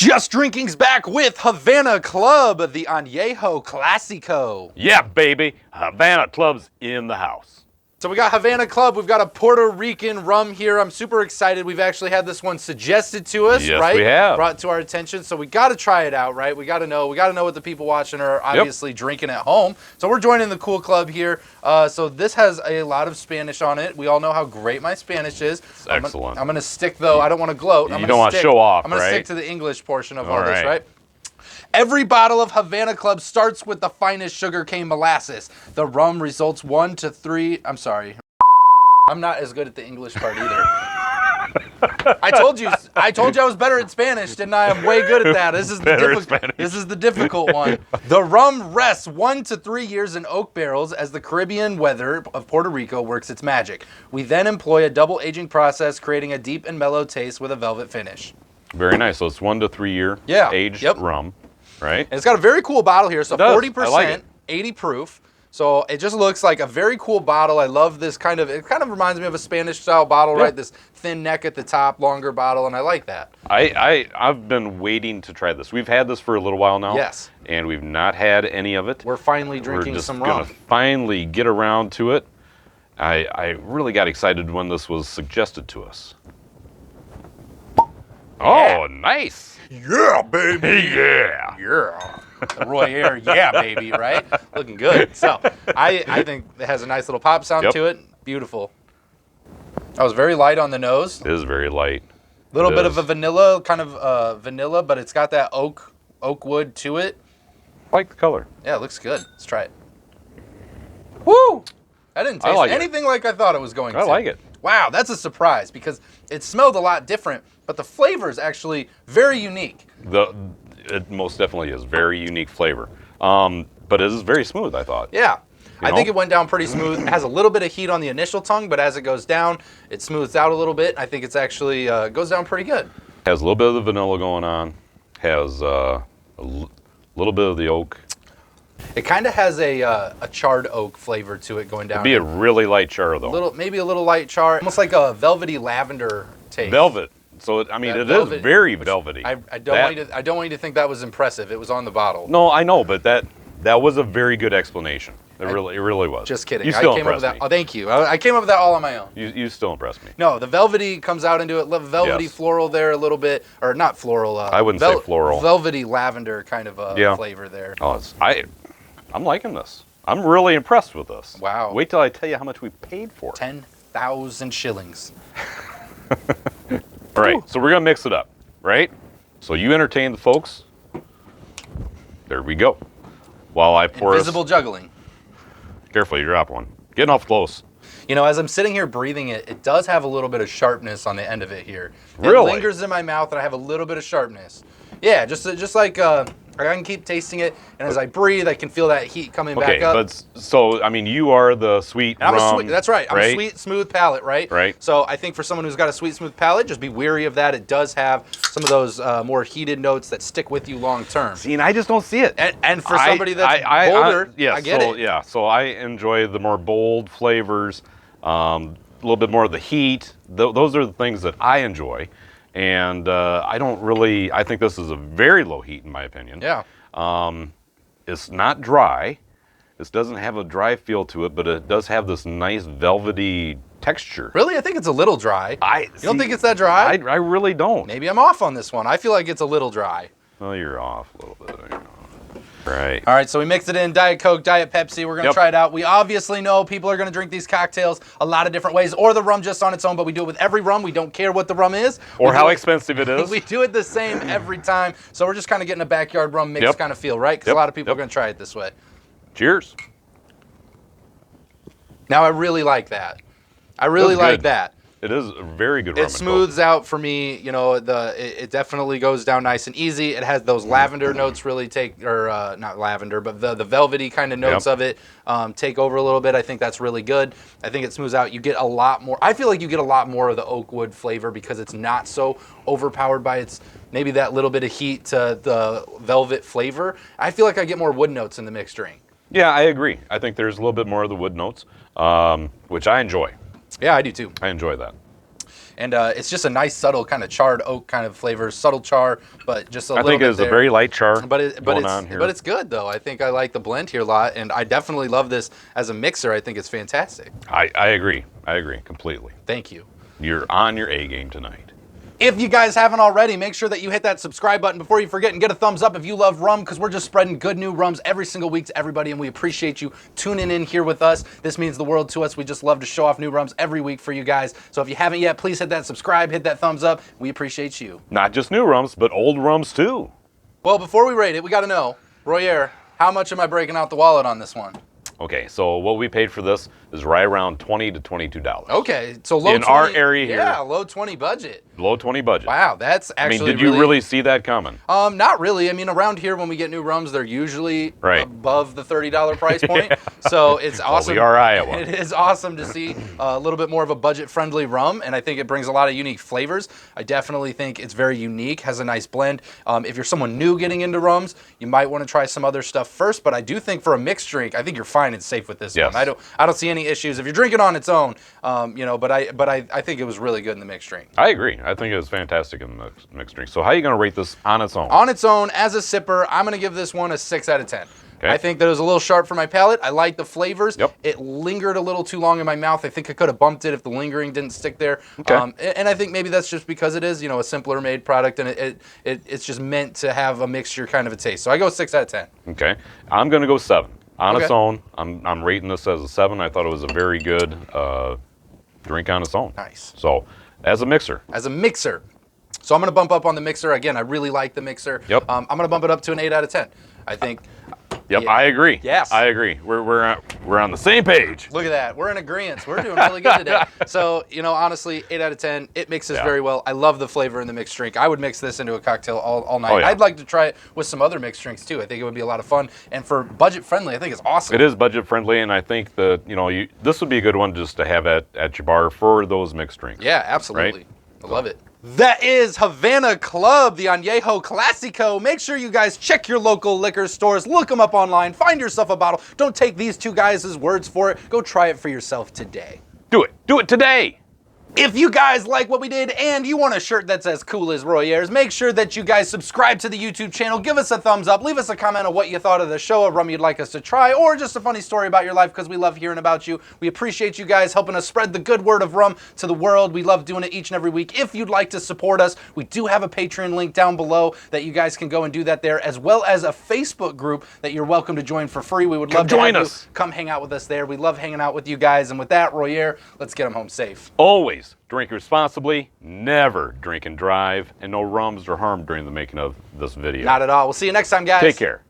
Just Drinking's back with Havana Club, the Anejo Classico. Yeah, baby. Havana Club's in the house. So we got Havana Club, we've got a Puerto Rican rum here. I'm super excited. We've actually had this one suggested to us, Yes, right? we have. Brought to our attention. So we got to try it out, right? We got to know what the people watching are obviously drinking at home. So we're joining the cool club here. So this has a lot of Spanish on it. We all know how great my Spanish is. It's excellent. I'm going to stick, though. I don't want to gloat. You don't want to show off, I'm going to right? stick to the English portion of all this, right. right? Every bottle of Havana Club starts with the finest sugarcane molasses. The rum results 1 to 3. I'm sorry. I'm not as good at the English part either. I told you I was better at Spanish, didn't I? I'm way good at that. This is the difficult one. The rum rests 1 to 3 years in oak barrels as the Caribbean weather of Puerto Rico works its magic. We then employ a double aging process, creating a deep and mellow taste with a velvet finish. Very nice. So it's 1 to 3 year aged rum, right? And it's got a very cool bottle here. So 40%, like 80 proof. So it just looks like a very cool bottle. I love this it kind of reminds me of a Spanish style bottle, right? This thin neck at the top, longer bottle, and I like that. I've been waiting to try this. We've had this for a little while now. Yes. And we've not had any of it. We're finally drinking some rum. We're just going to finally get around to it. I really got excited when this was suggested to us. Oh, nice. Yeah, baby. Yeah. Yeah. Royer, yeah, baby, right? Looking good. So I think it has a nice little pop sound to it. Beautiful. I was very light on the nose. It is very light. A little bit of a vanilla, vanilla, but it's got that oak wood to it. I like the color. Yeah, it looks good. Let's try it. Woo! That didn't taste anything like I thought it was going to. I like it. Wow, that's a surprise because it smelled a lot different, but the flavor is actually very unique. It most definitely is. Very unique flavor. But it is very smooth, I thought. Yeah. I think it went down pretty smooth. It has a little bit of heat on the initial tongue, but as it goes down, it smooths out a little bit. I think it's actually goes down pretty good. Has a little bit of the vanilla going on. Has a little bit of the oak. It kind of has a charred oak flavor to it going down. It'd be a really light char, though. Maybe a little light char. Almost like a velvety lavender taste. Velvet. So, it is very velvety. I don't want you to think that was impressive. It was on the bottle. No, I know, but that was a very good explanation. It really was. Just kidding. You still impressed me. Oh, thank you. I came up with that all on my own. You still impressed me. No, the velvety comes out into it. Velvety floral there a little bit. Or not floral. I wouldn't say floral. Velvety lavender kind of flavor there. Oh, I'm liking this. I'm really impressed with this. Wow. Wait till I tell you how much we paid for it. 10,000 shillings. All right, so we're going to mix it up, right? So you entertain the folks. There we go. While I pour Invisible juggling. Careful, you drop one. Getting off close. You know, as I'm sitting here breathing it, it does have a little bit of sharpness on the end of it here. Really? It lingers in my mouth, and I have a little bit of sharpness. Yeah, just like I can keep tasting it, and as I breathe, I can feel that heat coming back up. Okay, but so I mean, you are the sweet rum. That's right. I'm a sweet, smooth palate, right? Right. So I think for someone who's got a sweet, smooth palate, just be wary of that. It does have some of those more heated notes that stick with you long term. See, and I just don't see it. And for somebody that's bolder, I get it. Yeah, so I enjoy the more bold flavors, a little bit more of the heat. Those are the things that I enjoy. And I think this is a very low heat in my opinion. Yeah. It's not dry. This doesn't have a dry feel to it, but it does have this nice velvety texture. Really? I think it's a little dry. You don't think it's that dry? I really don't. Maybe I'm off on this one. I feel like it's a little dry. Well, you're off a little bit. Right. All right, so we mixed it in, Diet Coke, Diet Pepsi. We're going to try it out. We obviously know people are going to drink these cocktails a lot of different ways, or the rum just on its own, but we do it with every rum. We don't care what the rum is. Or how expensive it is. We do it the same every time. So we're just kind of getting a backyard rum mix kind of feel, right? Because a lot of people are going to try it this way. Cheers. Now, I really like that. I really like that. It is a very good rum. It smooths out for me, you know, it definitely goes down nice and easy. It has those lavender notes really not lavender, but the velvety kind of notes of it take over a little bit. I think that's really good. I think it smooths out. You get a lot more. I feel like you get a lot more of the oak wood flavor because it's not so overpowered by its maybe that little bit of heat to the velvet flavor. I feel like I get more wood notes in the mixed drink. Yeah, I agree. I think there's a little bit more of the wood notes, which I enjoy. Yeah, I do too. I enjoy that. And it's just a nice, subtle kind of charred oak kind of flavor, subtle char, but just a little bit. I think it's a very light char going on here. But it's good, though. I think I like the blend here a lot, and I definitely love this as a mixer. I think it's fantastic. I agree. I agree completely. Thank you. You're on your A game tonight. If you guys haven't already, make sure that you hit that subscribe button before you forget and get a thumbs up if you love rum, because we're just spreading good new rums every single week to everybody, and we appreciate you tuning in here with us. This means the world to us. We just love to show off new rums every week for you guys. So if you haven't yet, please hit that subscribe, hit that thumbs up. We appreciate you. Not just new rums, but old rums too. Well, before we rate it, we got to know, Royer, how much am I breaking out the wallet on this one? Okay, so what we paid for this is right around $20 to $22. Okay, so low in 20, our area here. Yeah, low 20 budget. Low 20 budget. Wow, that's actually. Did you really see that coming? Not really. I mean, around here when we get new rums, they're usually right above the $30 price point. Yeah. So it's awesome. Well, we are Iowa. It is awesome to see a little bit more of a budget-friendly rum, and I think it brings a lot of unique flavors. I definitely think it's very unique, has a nice blend. If you're someone new getting into rums, you might want to try some other stuff first. But I do think for a mixed drink, I think you're fine and safe with this one. I don't see any issues if you're drinking on its own. But I think it was really good in the mixed drink. I agree. I think it was fantastic in the mixed drink. So how are you going to rate this on its own? On its own, as a sipper, I'm going to give this one a 6 out of 10. Okay. I think that it was a little sharp for my palate. I like the flavors. Yep. It lingered a little too long in my mouth. I think I could have bumped it if the lingering didn't stick there. Okay. And I think maybe that's just because it is, a simpler made product, and it's just meant to have a mixture kind of a taste. So I go 6 out of 10. Okay. I'm going to go 7. On its own, I'm rating this as a 7. I thought it was a very good drink on its own. Nice. So, as a mixer. So I'm going to bump up on the mixer. Again, I really like the mixer. Yep. I'm going to bump it up to an 8 out of 10. I think. Yep, yeah. I agree. Yes. I agree. We're on the same page. Look at that. We're in agreement. We're doing really good today. So, honestly, 8 out of 10. It mixes very well. I love the flavor in the mixed drink. I would mix this into a cocktail all night. Oh, yeah. I'd like to try it with some other mixed drinks, too. I think it would be a lot of fun. And for budget friendly, I think it's awesome. It is budget friendly, and I think that, this would be a good one just to have at your bar for those mixed drinks. Yeah, absolutely. Right? I love it. That is Havana Club, the Anejo Classico. Make sure you guys check your local liquor stores, look them up online, find yourself a bottle. Don't take these two guys' words for it. Go try it for yourself today. Do it. Do it today. If you guys like what we did and you want a shirt that's as cool as Royer's, make sure that you guys subscribe to the YouTube channel, give us a thumbs up, leave us a comment on what you thought of the show, a rum you'd like us to try, or just a funny story about your life, because we love hearing about you. We appreciate you guys helping us spread the good word of rum to the world. We love doing it each and every week. If you'd like to support us, we do have a Patreon link down below that you guys can go and do that there, as well as a Facebook group that you're welcome to join for free. We would love to have you come hang out with us there. We love hanging out with you guys. And with that, Royer, let's get them home safe. Always drink responsibly, never drink and drive, and no rums or harm during the making of this video. Not at all. We'll see you next time, guys. Take care.